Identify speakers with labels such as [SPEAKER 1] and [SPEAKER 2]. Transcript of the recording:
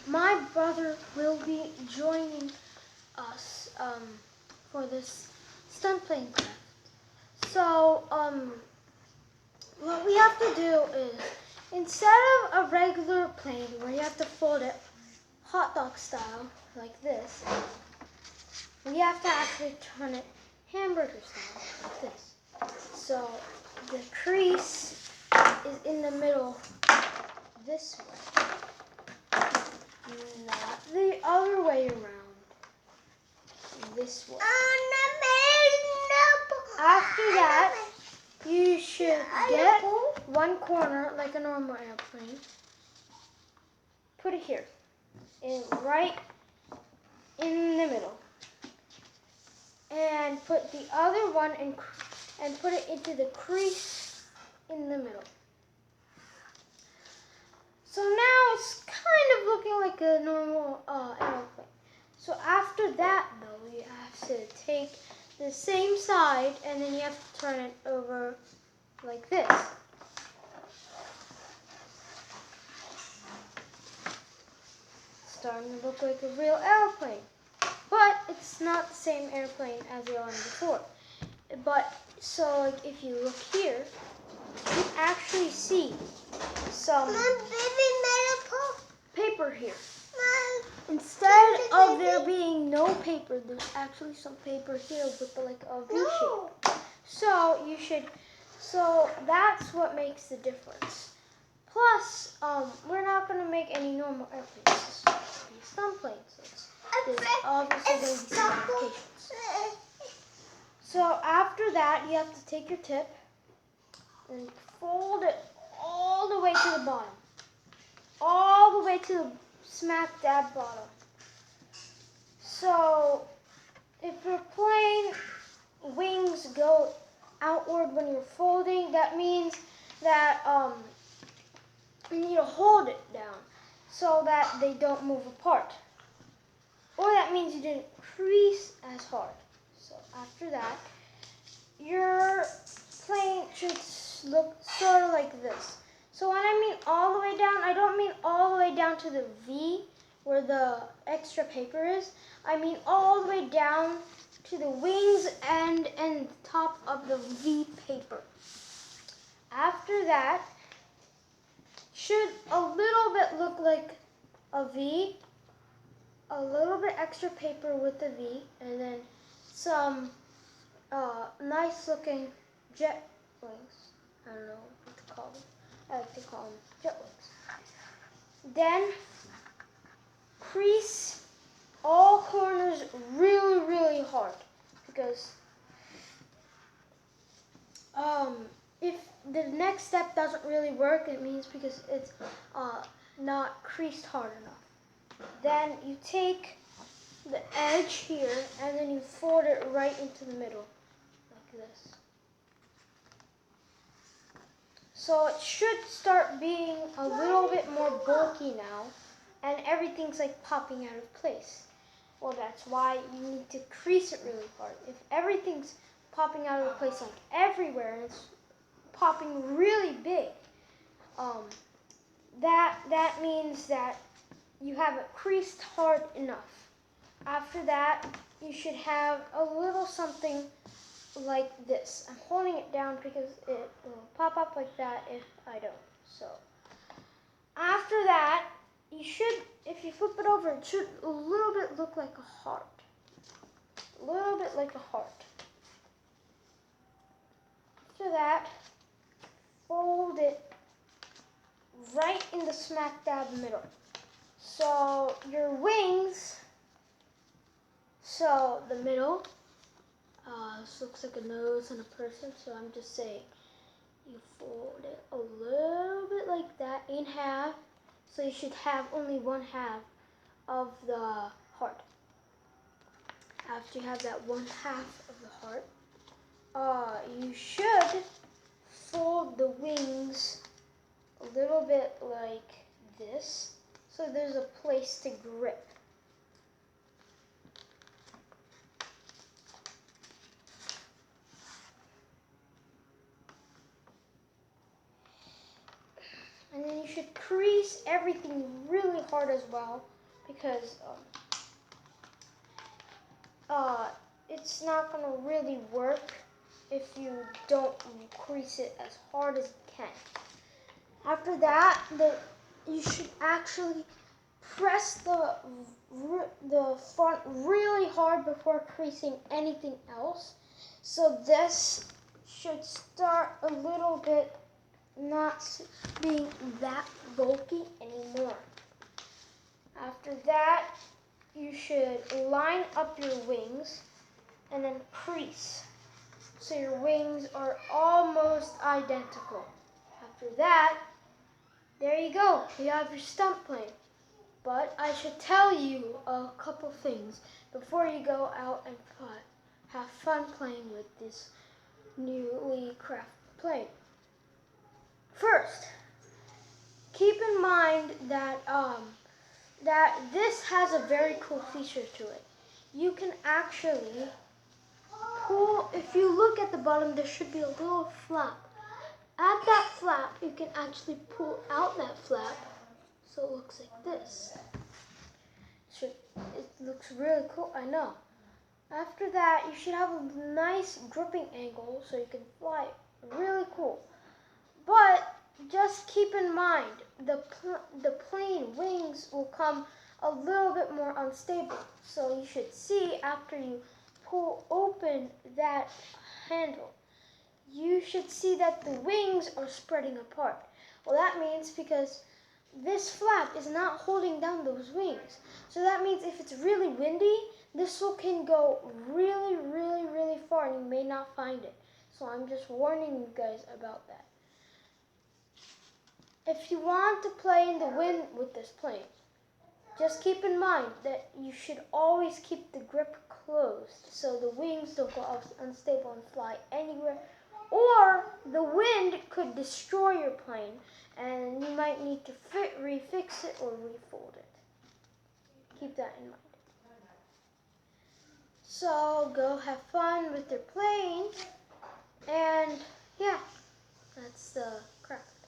[SPEAKER 1] my brother will be joining us for this stunt plane craft. So what we have to do is, instead of a regular plane where you have to fold it hot dog style like this, we have to actually turn it hamburger style like this. So the crease is in the middle this way, not the other way around, this way. After that, you should get one corner like a normal airplane, put it here, right in the middle, and put the other one and put it into the crease in the middle. So now it's kind of looking like a normal airplane. So after that, though, you have to take the same side and then you have to turn it over like this. Starting to look like a real airplane. But it's not the same airplane as the one before. But so like, if you look here, you can actually see some paper here. Instead of there being no paper, there's actually some paper here with like a V shape. So that's what makes the difference. Plus, we're not going to make any normal airplanes. This is going to be stunt planes. There's obviously going to be some modifications. So after that, you have to take your tip and fold it all the way to the bottom. All the way to the smack dab bottom. So if your plane wings go outward when you're folding, that means that you need to hold it down so that they don't move apart. Or that means you didn't crease as hard. So after that, your plane should look sort of like this. So when I mean all the way down, I don't mean all the way down to the V where the extra paper is. I mean all the way down to the wings and the top of the V paper. After that, should a little bit look like a V, a little bit extra paper with the V, and then some nice looking jet wings. I don't know what to call them. I like to call them jet wings. Then crease all corners really, really hard, because if the next step doesn't really work, it means because it's not creased hard enough. Then you take the edge here and then you fold it right into the middle like this. So it should start being a little bit more bulky now, and everything's like popping out of place. Well, that's why you need to crease it really hard. If everything's popping out of place like everywhere, and it's popping really big, that means that you have it creased hard enough. After that, you should have a little something like this. I'm holding it down because it will pop up like that if I don't. So after that, you should, if you flip it over, it should a little bit look like a heart. A little bit like a heart. After that, fold it right in the smack dab middle. So your wings, so the middle, this looks like a nose and a person, so I'm just saying you fold it a little bit like that in half, so you should have only one half of the heart. After you have that one half of the heart, you should fold the wings a little bit like this, so there's a place to grip. And then you should crease everything really hard as well, because it's not going to really work if you don't crease it as hard as you can. After that, you should actually press the front really hard before creasing anything else. So this should start a little bit not being that bulky anymore. After that, you should line up your wings and then crease, so your wings are almost identical. After that, there you go, you have your stunt plane. But I should tell you a couple things before you go out and have fun playing with this newly crafted plane. First, keep in mind that this has a very cool feature to it. You can actually pull, if you look at the bottom, there should be a little flap. At that flap, you can actually pull out that flap, so it looks like this. It looks really cool, I know. After that, you should have a nice gripping angle so you can fly really cool. But just keep in mind, the plane wings will come a little bit more unstable. So you should see, after you pull open that handle, you should see that the wings are spreading apart. Well, that means because this flap is not holding down those wings. So that means if it's really windy, this one can go really, really, really far and you may not find it. So I'm just warning you guys about that. If you want to play in the wind with this plane, just keep in mind that you should always keep the grip closed so the wings don't go unstable and fly anywhere, or the wind could destroy your plane and you might need to refix it or refold it. Keep that in mind. So go have fun with your plane, and yeah, that's the craft.